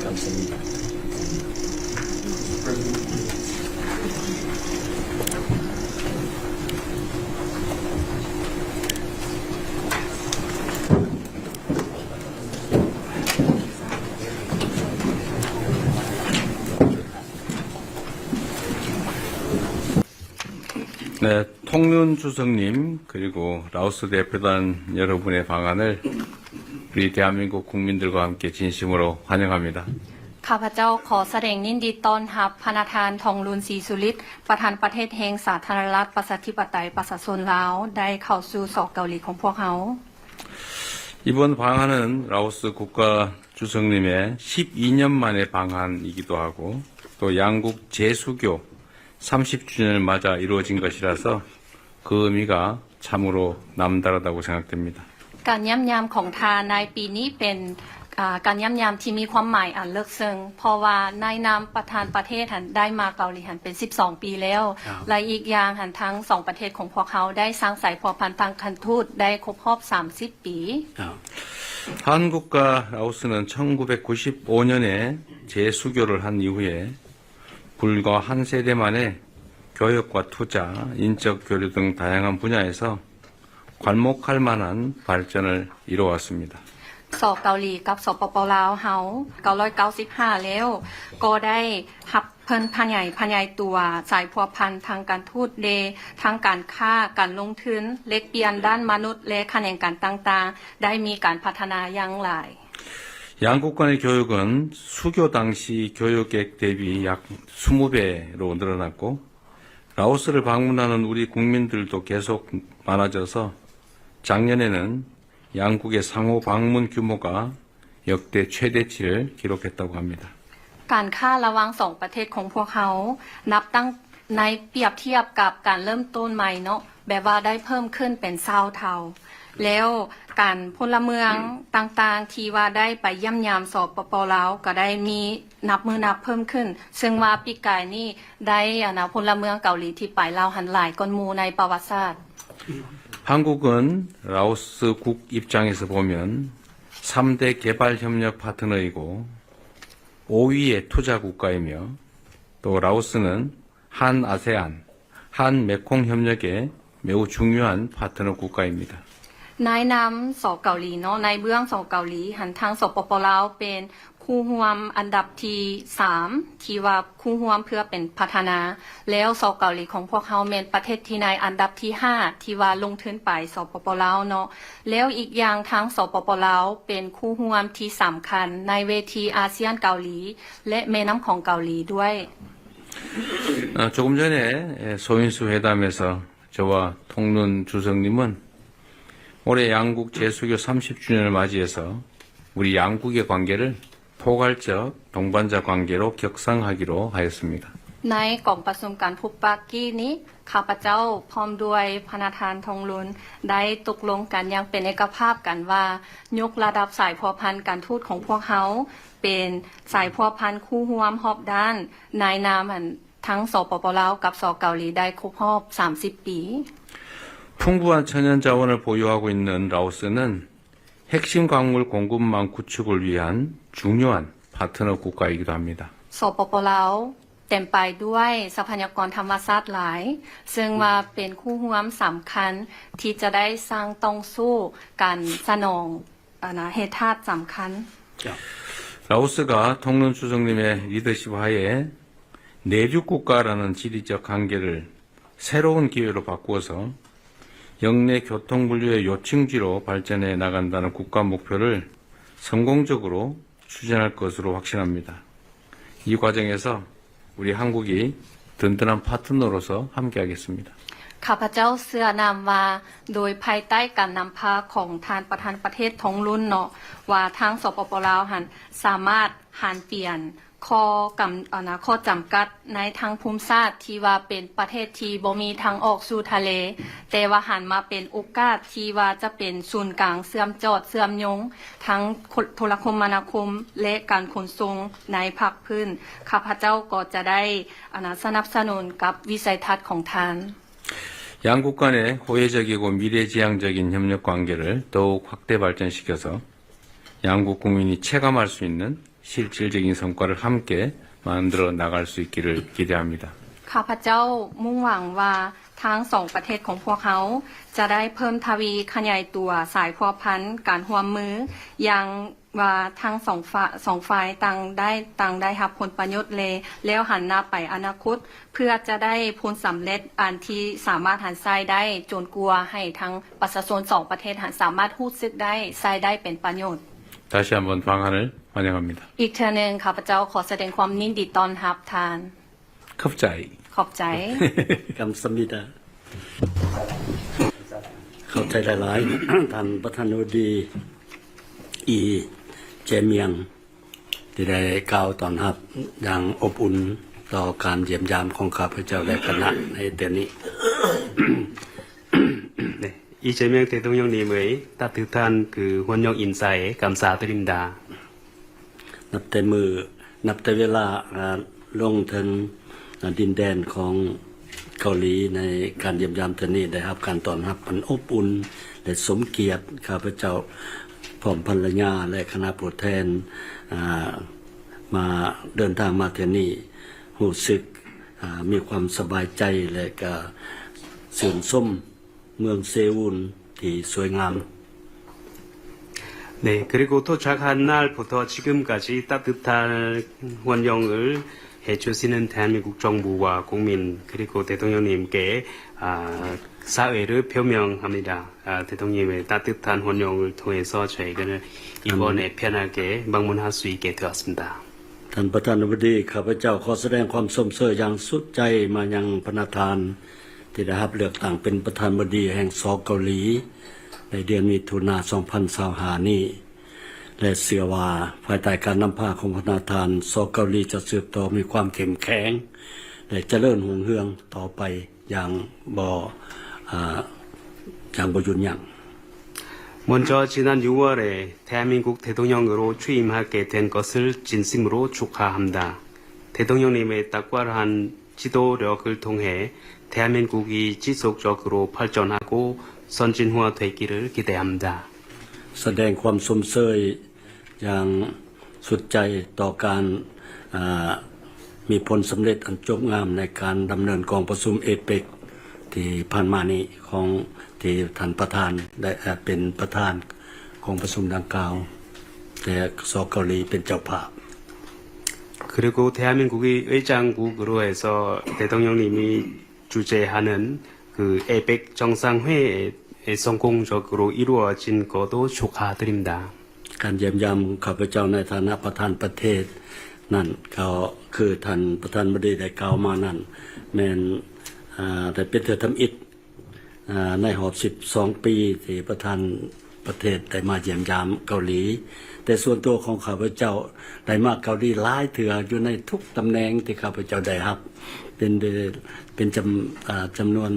감사합니다. 네, 통륜 주석님 그리고 라오스 대표단 여러분의 방안을 우리 대한민국 국민들과 함께 진심으로 환영합니다. ข้าพเจ้าขอแสดงยินดีต้อนรับพระธานทองลุนศรีสุริตประธานประเทศแห่งสาธารณรัฐประชาธิปไตยประชาชนลาวได้เข้าสู่สอกเกาหลีของพวกเขา 이번 방안은 라오스 국가 주석님의 12년 만의 방안이기도 하고 또 양국 재수교 30주년을 맞아 이루어진 것이라서 그 의미가 참으로 남다르다고 생각됩니다. การย่ำยามของทานในปีนี้เป็นการย่ำยามที่มีความหมายอันเลิกซึ้งเพราะว่าในนามประธานประเทศหันได้มาเกาหลีหันเป็น12ปีแล้วและอีกอย่างหันทั้ง2ประเทศของพวกเขาได้สร้างสายพัวพันธ์ทางการทูตได้ครบรอบ30ปี 한국과 라오스는 1995년에 재수교를 한 이후에 불과 한 세대 만에 교역과 투자, 인적 교류 등 다양한 분야에서 괄목할 만한 발전을 이뤄왔습니다. สอบเกาหลีกับสปปลาวเฮา995แล้วก็ได้รับเพิ่นพยายตัวสายพัวพันธ์ทางการทูตเดทางการค้าการลงทุนเล็กเปลี่ยนด้านมนุษย์และแขนงการต่างๆได้มีการพัฒนาอย่างหลาย 양국 간의 교육은 수교 당시 교육액 대비 약 20배로 늘어났고 라오스를 방문하는 우리 국민들도 계속 많아져서 작년에는 양국의 상호 방문 규모가 역대 최대치를 기록했다고 합니다. การค้าระหว่าง2ประเทศของพวกเขานับตั้งในเปรียบเทียบกับการเริ่มต้นใหม่เนาะแบบว่าได้เพิ่มขึ้นเป็น20เท่าแล้วการพลเมืองต่างๆที่ว่าได้ไปย่ำยามสปปลาวก็ได้มีนับเพิ่มขึ้นซึ่งว่าปีกายนี้ได้พลเมืองเกาหลีที่ไปลาวหันหลายก้อนหมู่ในประวัติศาสตร์ 한국은 라오스국 입장에서 보면 3대 개발협력 파트너이고 5위의 투자 국가이며 또 라오스는 한 아세안, 한 메콩 협력의 매우 중요한 파트너 국가입니다. ในนามสเกาหลีเนาะในเบื้องสเกาหลีหันทางสปปลาวเป็นคู่ร่วมอันดับที่3ที่ว่าคู่ร่วมเพื่อเป็นพัฒนาแล้วสเกาหลีของพวกเขาเป็นประเทศที่ในอันดับที่5ที่ว่าลงทุนไปสปปลาวเนาะแล้วอีกอย่างทางสปปลาวเป็นคู่ร่วมที่สำคัญในเวทีอาเซียนเกาหลีและแม่น้ำของเกาหลีด้วย 조금 전에 소인수 회담에서 저와 통륜 주석님은 올해 양국 재수교 30주년을 맞이해서 우리 양국의 관계를 포괄적 동반자 관계로 격상하기로 하였습니다. ในกล่องประชุมการพบปะกี้นี้ข้าพเจ้าพร้อมด้วยพระธานทองลุนได้ตกลงกันอย่างเป็นเอกภาพกันว่ายกระดับสายพัวพันธ์การทูตของพวกเขาเป็นสายพัวพันธ์คู่ร่วมรอบด้านในนามทั้งสปปลาวกับสเกาหลีได้ครบรอบ30ปี 풍부한 천연 자원을 보유하고 있는 라오스는 핵심 광물 공급망 구축을 위한 중요한 파트너 국가이기도 합니다. สปปลาวเต็มไปด้วยทรัพยากรธรรมชาติหลายซึ่งว่าเป็นคู่ร่วมสำคัญที่จะได้สร้างต้องสู้การสนองเหตุธาตุสำคัญ 라오스가 통륜 주석님의 리더십 하에 내륙 국가라는 지리적 한계를 새로운 기회로 바꾸어서 영내 교통분류의 요충지로 발전해 나간다는 국가 목표를 성공적으로 추진할 것으로 확신합니다. 이 과정에서 우리 한국이 든든한 파트너로서 함께하겠습니다. ข้าพเจ้าเชื่อนำว่าโดยภายใต้การนำพาของท่านประธานประเทศทองลุนเนาะว่าทางสปปลาวหันสามารถหันเปลี่ยนข้อจำกัดในทางภูมิศาสตร์ที่ว่าเป็นประเทศที่บ่มีทางออกสู่ทะเลแต่ว่าหันมาเป็นโอกาสที่ว่าจะเป็นศูนย์กลางเชื่อมโยงทั้งโทรคมนาคมและการขนส่งในภาคพื้นข้าพเจ้าก็จะได้สนับสนุนกับวิสัยทัศน์ของท่าน 양국 간의 호혜적이고 미래지향적인 협력 관계를 더욱 확대 발전시켜서 양국 국민이 체감할 수 있는 실질적인 성과를 함께 만들어 나갈 수 있기를 기대합니다. ข้าพเจ้ามุ่งหวังว่าทั้งสองประเทศของพวกเขาจะได้เพิ่มทวีขยายตัวสายพัวพันธ์การร่วมมืออย่างว่าทั้งสองฝ่ายต่างได้รับผลประโยชน์แล้วหันหน้าไปอนาคตเพื่อจะได้ผลสำเร็จอันที่สามารถหันใช้ได้จนกลัวให้ทั้งประชาชนสองประเทศหันสามารถรู้สึกได้ใช้ได้เป็นประโยชน์ 다시 한번 방한을 환영합니다. อีกเทื่อหนึงข้าพเจ้าขอแสดงความยินดีต้อนรับทาน 컵자이. ขอบใจ กำสมิดาเข้าใจหลายๆ ท่านประธานาธิบดีอีเจเมียงที่ได้กล่าวต้อนรับอย่างอบอุ่นต่อการเยี่ยมยามของข้าพเจ้าและคณะในเดือนนี้ 네, 이재명 대통령님의 따뜻한 그 원영 인사에 감사드립니다. นับแต่เวลาลงถึงดินแดนของเกาหลีในการเยี่ยมยามเทื่อนี้ได้รับการต้อนรับอันอบอุ่นและสมเกียรติข้าพเจ้าพร้อมภรรยาและคณะผู้แทนมาเดินทางมาเทื่อนี้รู้สึกมีความสบายใจและก็ชื่นชมเมืองเซอุลที่สวยงาม 네, 그리고 도착한 날부터 지금까지 따뜻한 원영을 해주시는 대한민국 정부와 국민 그리고 대통령님께 사회를 표명합니다. 대통령님의 따뜻한 원영을 통해서 저희는 이번에 편하게 방문할 수 있게 되었습니다. ท่านประธานาธิบดีข้าพเจ้าขอแสดงความสมเสยอย่างสุดใจมายังพระประธานที่ได้รับเลือกตั้งเป็นประธานาธิบดีแห่งสเกาหลีในเดือนมิถุนายน 2025 นี้และเชื่อว่าภายใต้การนำพาของประธานสเกาหลีจะสืบต่อมีความเข้มแข็งและเจริญรุ่งเรืองต่อไปอย่างบ่หยุดยั้ง 먼저 지난 6월에 대한민국 대통령으로 취임하게 된 것을 진심으로 축하합니다. 대통령님의 탁월한 지도력을 통해 대한민국이 지속적으로 발전하고 선진화되기를 기대합니다. แสดงความสมเสยอย่างสุดใจต่อการมีผลสำเร็จอันจบงามในการดำเนินกองประชุมเอเปกที่ผ่านมานี้ของที่ท่านประธานได้เป็นประธานของประชุมดังกล่าวแต่สเกาหลีเป็นเจ้าภาพ 그리고 대한민국이 의장국으로 해서 대통령님이 주재하는 그 에펙 정상회에 성공적으로 이루어진 것도 축하드립니다. การเยี่ยมยามข้าพเจ้าในฐานะประธานประเทศนั่นก็คือท่านประธานบดีได้กล่าวมานั่นแม่นได้เป็นเทื่อทำอิฐในรอบ12 ปีที่ประธานประเทศได้มาเยี่ยมยามเกาหลีแต่ส่วนตัวของข้าพเจ้าได้มาเกาหลีหลายเทื่ออยู่ในทุกตำแหน่งที่ข้าพเจ้าได้รับเป็นจำนวน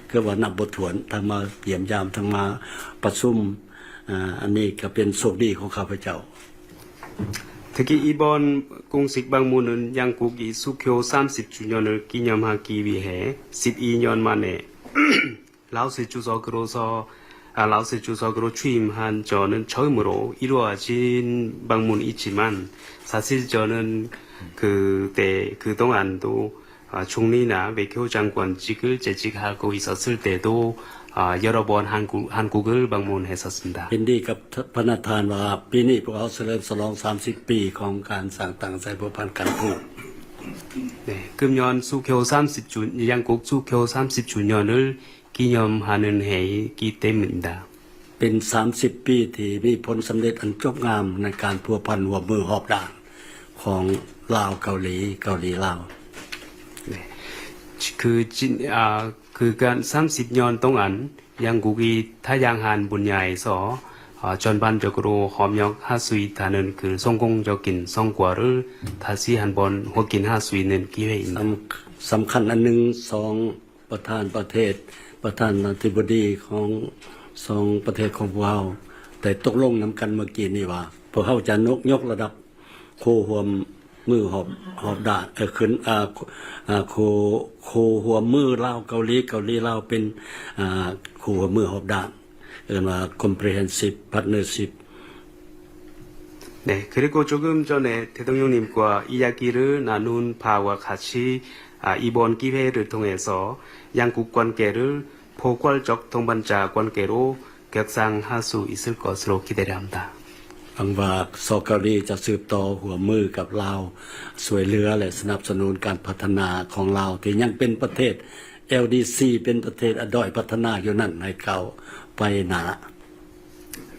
คือว่านับบ่ถ้วนทั้งมาเยี่ยมยามทั้งมาประชุมอันนี้ก็เป็นโชคดีของข้าพเจ้า 특히 이번 공식 방문은 양국이 수교 30주년을 기념하기 위해 12년 만에 라오스 주석으로 취임한 저는 처음으로 이루어진 방문이지만 사실 저는 그동안도 총리나 외교장관직을 재직하고 있었을 때도 여러 번 한국을 방문했었습니다. เห็นดีกับพระประธานว่าปีนี้พวกเราเฉลิมฉลอง30 ปีของการสร้างตั้งใจพัวพันกันทูต 네, 금년 양국 수교 30주년을 기념하는 해이기 때문입니다. เป็น 30 ปีที่มีผลสำเร็จอันจบงามในการพัวพันหัวมือหอบด่านของลาวเกาหลีลาว 네. 그간 30년 동안 양국이 다양한 분야에서 전반적으로 협력할 수 있다는 그 성공적인 성과를 다시 한번 확인할 수 있는 기회입니다. สำคัญอันหนึ่งสองประธานประเทศประธานาธิบดีของสองประเทศของพวกเราแต่ตกลงนำกันเมื่อกี้นี่ว่าพวกเขาจะยกระดับโคหัวมือหอบด่านขึ้นโคหัวมือลาวเกาหลีลาวเป็นโคหัวมือหอบด่านเรียกว่า comprehensive partnership 네, 그리고 조금 전에 대통령님과 이야기를 나눈 바와 같이 이번 기회를 통해서 양국 관계를 포괄적 동반자 관계로 격상할 수 있을 것으로 기대를 합니다. หวังว่าซอเกาหลีจะสืบต่อหัวมือกับลาวสวยเหลือและสนับสนุนการพัฒนาของลาวที่ยังเป็นประเทศ LDC เป็นประเทศอด้อยพัฒนาอยู่นั่นให้เขาไปหนา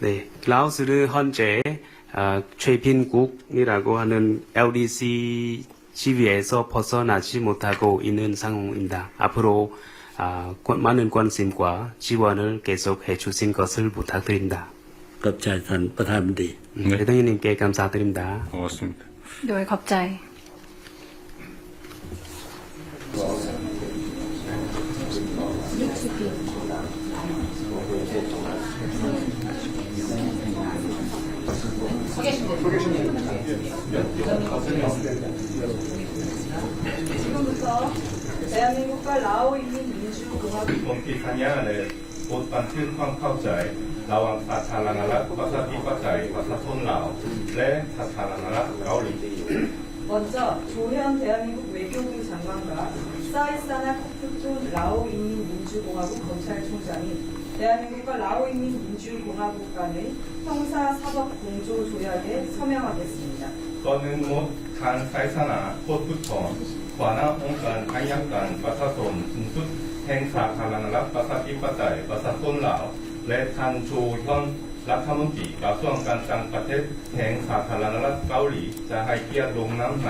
네, 라오스는 현재 최빈국이라고 하는 LDC 지위에서 벗어나지 못하고 있는 상황입니다. 앞으로 많은 관심과 지원을 계속해 주신 것을 부탁드립니다. ขอบใจท่านประธานบดี 대통령님께 감사드립니다. 고맙습니다. โดยขอบใจ 지금부터 대한민국과 라오 인민민주공화국 ผมคิดทัญญาเลยพูดบันทึกความเข้าใจระหว่างสาธารณรัฐประชาธิปไตยประชาชนลาวและสาธารณรัฐเกาหลี 먼저 조현 대한민국 외교부 장관과 사이사나 코프툰 라오 인민민주공화국 검찰총장이 대한민국과 라오 인민민주공화국 간의 형사사법 공조 조약에 서명하겠습니다. ก่อนอื่นหมดทางไซสนาโคตรพุทธรหัวหน้าองค์การอัยการประชาชนสูงสุดแห่งสาธารณรัฐประชาธิปไตยประชาชนลาวและท่านชูยอนรัฐมนตรีกระทรวงการต่างประเทศแห่งสาธารณรัฐเกาหลีจะให้เกียรติลงนามใน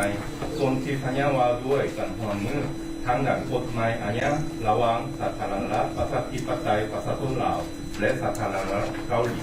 ส่วนที่สัญญาว่าด้วยกันร่วมมือทางด้านกฎหมายอาญาระหว่างสาธารณรัฐประชาธิปไตยประชาชนลาวและสาธารณรัฐเกาหลี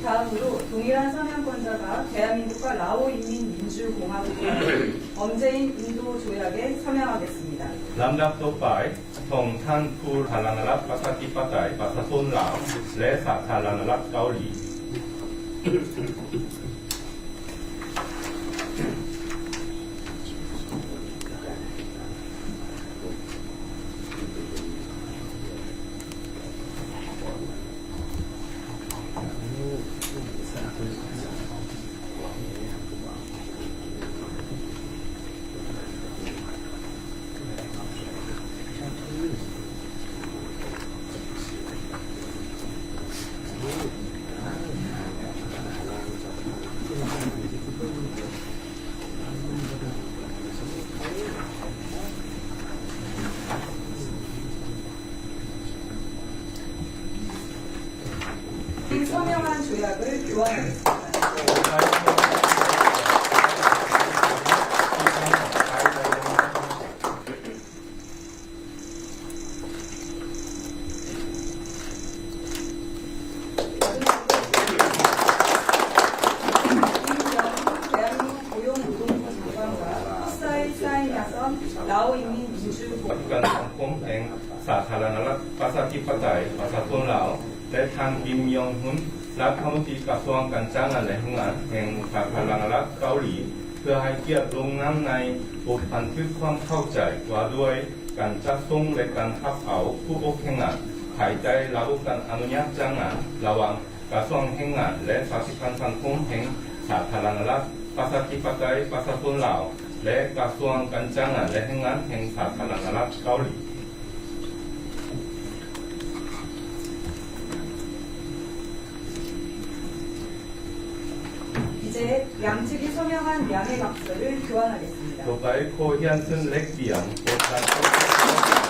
다음으로 동일한 서명권자가 대한민국과 라오 인민민주공화국 간의 범죄인 인도 조약에 서명하겠습니다. ลำดับต่อไปส่งท่านผู้สาธารณรัฐประชาธิปไตยประชาชนลาวและสาธารณรัฐเกาหลี 이 서명한 조약을 교환하겠습니다. 대한민국 고용노동부 장관과 흡사의 사인하선 라오 인민민주공화국 ปัจจุบันสังคมแห่งสาธารณรัฐประชาธิปไตยประชาชนลาวและท่านกิมยองฮุนรัฐมนตรีกระทรวงการจ้างงานและแรงงานแห่งสาธารณรัฐเกาหลีเพื่อให้เกียรติลงนามในบทบันทึกความเข้าใจว่าด้วยการจัดส่งและการรับเอาผู้อบแรงงานภายใต้ระบบการอนุญาตจ้างงานระหว่างกระทรวงแรงงานและสถาบันสังคมแห่งสาธารณรัฐประชาธิปไตยประชาชนลาวและกระทรวงการจ้างงานและแรงงานแห่งสาธารณรัฐเกาหลี 이제 양측이 서명한 양해 각서를 교환하겠습니다. ต่อไปโคเฮียนซึ่งเล็กเบียงโคตัน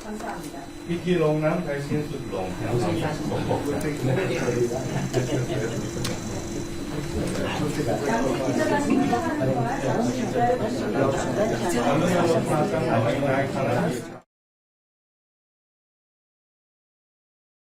감사합니다. พิธีลงน้ำไทยสิ้นสุดลงครับขอบคุณ 양측 기자단이 서명하는 동안 잠시 기다려 주시기 바랍니다. ขออนุญาตลงมาตั้งหลายนายขณะที่